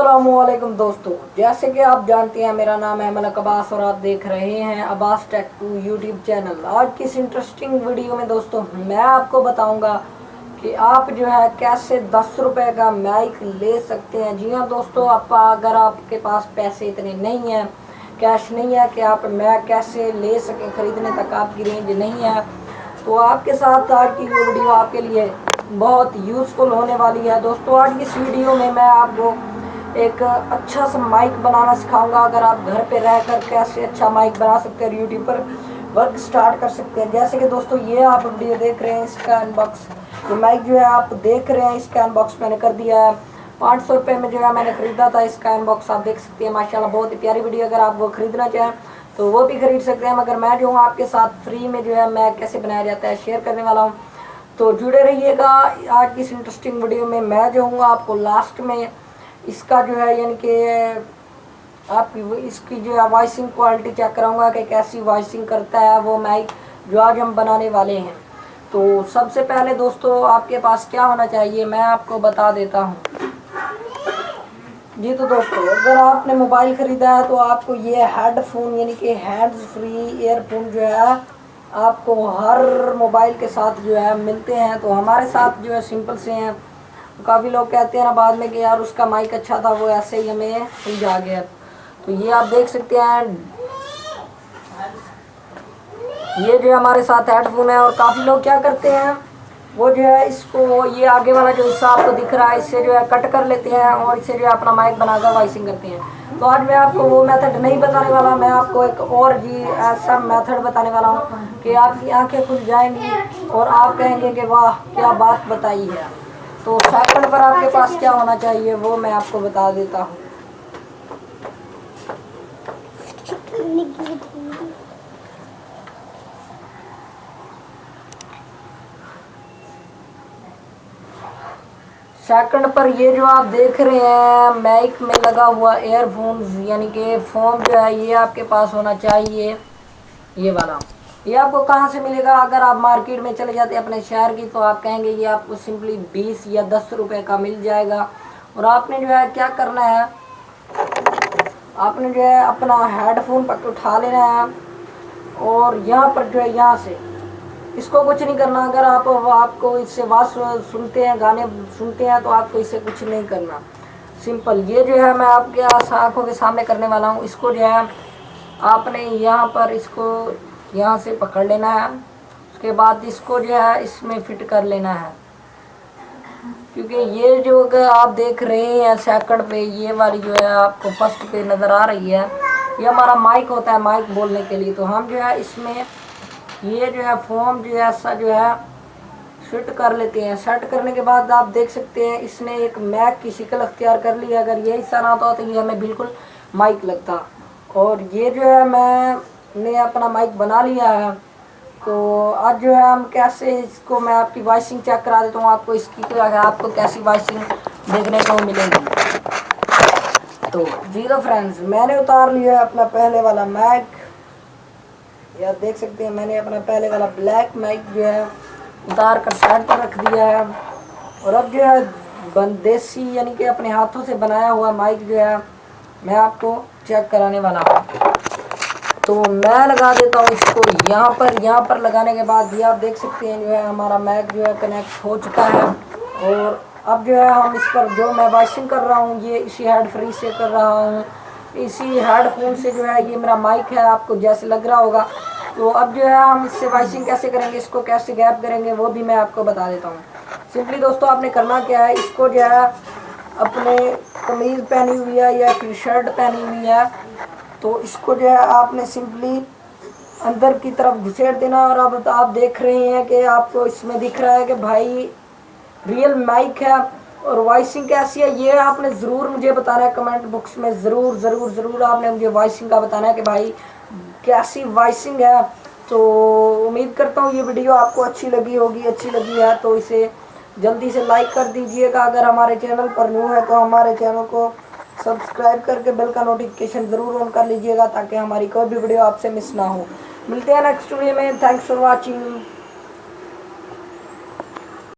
अस्सलामुअलैकुम दोस्तों, जैसे कि आप जानते हैं मेरा नाम है मलक अब्बास और आप देख रहे हैं अब्बास टेक 2 यूट्यूब चैनल। आज की इस इंटरेस्टिंग वीडियो में दोस्तों मैं आपको बताऊंगा कि आप जो है कैसे 10 रुपये का माइक ले सकते हैं। जी हाँ दोस्तों, आप अगर आपके पास पैसे इतने नहीं हैं, कैश नहीं है कि आप मैक कैसे ले सकें, ख़रीदने तक आपकी रेंज नहीं है, तो आपके साथ आज की ये वीडियो आपके लिए बहुत यूज़फुल होने वाली है। दोस्तों आज की इस वीडियो में मैं आपको एक अच्छा सा माइक बनाना सिखाऊंगा। अगर आप घर पे रहकर कैसे अच्छा माइक बना सकते हैं और यूट्यूब पर वर्क स्टार्ट कर सकते हैं। जैसे कि दोस्तों ये आप वीडियो देख रहे हैं, इसका अनबॉक्स ये माइक जो है आप देख रहे हैं, इसका अनबॉक्स मैंने कर दिया है। 500 रुपये में जो है मैंने ख़रीदा था इसका अनबॉक्स, आप देख सकते हैं। माशाल्लाह बहुत ही प्यारी वीडियो, अगर आप वो ख़रीदना चाहें तो वो भी ख़रीद सकते हैं। मगर मैं जो हूँ आपके साथ फ्री में जो है मैक कैसे बनाया जाता है शेयर करने वाला हूँ, तो जुड़े रहिएगा आज की इस इंटरेस्टिंग वीडियो में। मैं जो हूँ आपको लास्ट में इसका जो है यानी कि आपकी इसकी जो है वॉइसिंग क्वालिटी चेक कराऊंगा कि कैसी वॉइसिंग करता है वो माइक जो आज हम बनाने वाले हैं। तो सबसे पहले दोस्तों आपके पास क्या होना चाहिए मैं आपको बता देता हूँ। जी तो दोस्तों, अगर आपने मोबाइल ख़रीदा है तो आपको ये हेडफोन यानी कि हैंड्स फ्री ईयरफोन जो है आपको हर मोबाइल के साथ जो है मिलते हैं। तो हमारे साथ जो है सिंपल से हैं। काफ़ी लोग कहते हैं ना बाद में कि यार उसका माइक अच्छा था, वो ऐसे ही हमें समझा गया। तो ये आप देख सकते हैं, ये जो हमारे साथ हेडफोन है। और काफ़ी लोग क्या करते हैं, वो जो है इसको ये आगे वाला जो हिस्सा आपको दिख रहा है इससे जो है कट कर लेते हैं और इससे जो है अपना माइक बनाकर वॉइसिंग करते हैं। तो आज मैं आपको वो मेथड नहीं बताने वाला, मैं आपको एक और जी ऐसा मेथड बताने वाला हूँ कि आपकी आंखें खुल जाएंगी और आप कहेंगे कि वाह क्या बात बताई है। तो सेकंड पर आपके पास क्या होना चाहिए वो मैं आपको बता देता हूँ। सेकंड पर ये जो आप देख रहे हैं माइक में लगा हुआ एयरफोन्स यानी कि फोन जो है ये आपके पास होना चाहिए। ये वाला ये आपको कहाँ से मिलेगा, अगर आप मार्केट में चले जाते हैं अपने शहर की तो आप कहेंगे ये आपको सिंपली 20 या 10 रुपये का मिल जाएगा। और आपने जो है क्या करना है, आपने जो है अपना हेडफोन पक उठा लेना है और यहाँ पर जो है यहाँ से इसको कुछ नहीं करना। अगर आपको इससे आवाज़ सुनते हैं, गाने सुनते हैं तो आपको इससे कुछ नहीं करना। सिंपल ये जो है मैं आपके आंखों के सामने करने वाला हूँ। इसको जो है आपने यहाँ पर इसको यहाँ से पकड़ लेना है, उसके बाद इसको जो है इसमें फिट कर लेना है। क्योंकि ये जो अगर आप देख रहे हैं सेकंड पे ये वाली जो है आपको फर्स्ट पे नज़र आ रही है, ये हमारा माइक होता है माइक बोलने के लिए। तो हम जो है इसमें ये जो है फोम जो है ऐसा जो है फिट कर लेते हैं। सेट करने के बाद आप देख सकते हैं इसने एक मैक की शक्ल अख्तियार कर ली है। अगर ये हिस्सा ना होता तो ये हमें बिल्कुल माइक लगता। और ये जो है मैंने अपना माइक बना लिया है। तो आज जो है हम कैसे इसको मैं आपकी वॉइसिंग चेक करा देता हूँ आपको इसकी, तो आपको कैसी वॉइसिंग देखने को मिलेगी। तो जी तो फ्रेंड्स, मैंने उतार लिया है अपना पहले वाला माइक, या देख सकते हैं मैंने अपना पहले वाला ब्लैक माइक जो है उतार कर साइड पर रख दिया है। और अब जो है बंदेसी यानी कि अपने हाथों से बनाया हुआ माइक जो है मैं आपको चेक कराने वाला हूँ। तो मैं लगा देता हूँ इसको यहाँ पर लगाने के बाद ये आप देख सकते हैं जो है हमारा माइक जो है कनेक्ट हो चुका है। और अब जो है हम इस पर जो मैं वॉइसिंग कर रहा हूँ ये इसी हेड फ्री से कर रहा हूँ, इसी हेडफोन से जो है ये मेरा माइक है, आपको जैसे लग रहा होगा। तो अब जो है हम इससे वॉइसिंग कैसे करेंगे, इसको कैसे गैप करेंगे वो भी मैं आपको बता देता हूँ। सिंपली दोस्तों आपने करना क्या है, इसको जो है अपने कमीज़ पहनी हुई है या फिर शर्ट पहनी हुई है तो इसको जो है आपने सिंपली अंदर की तरफ घुसेड़ देना। और अब आप देख रहे हैं कि आपको इसमें दिख रहा है कि भाई रियल माइक है। और वॉइसिंग कैसी है ये आपने ज़रूर मुझे बताना है कमेंट बॉक्स में, ज़रूर ज़रूर ज़रूर आपने मुझे वॉइसिंग का बताना है कि भाई कैसी वॉइसिंग है। तो उम्मीद करता हूँ ये वीडियो आपको अच्छी लगी होगी, अच्छी लगी है तो इसे जल्दी से लाइक कर दीजिएगा। अगर हमारे चैनल पर न्यू है तो हमारे चैनल को सब्सक्राइब करके बेल का नोटिफिकेशन ज़रूर ऑन कर लीजिएगा ताकि हमारी कोई भी वीडियो आपसे मिस ना हो। मिलते हैं नेक्स्ट वीडियो में। Thanks for watching.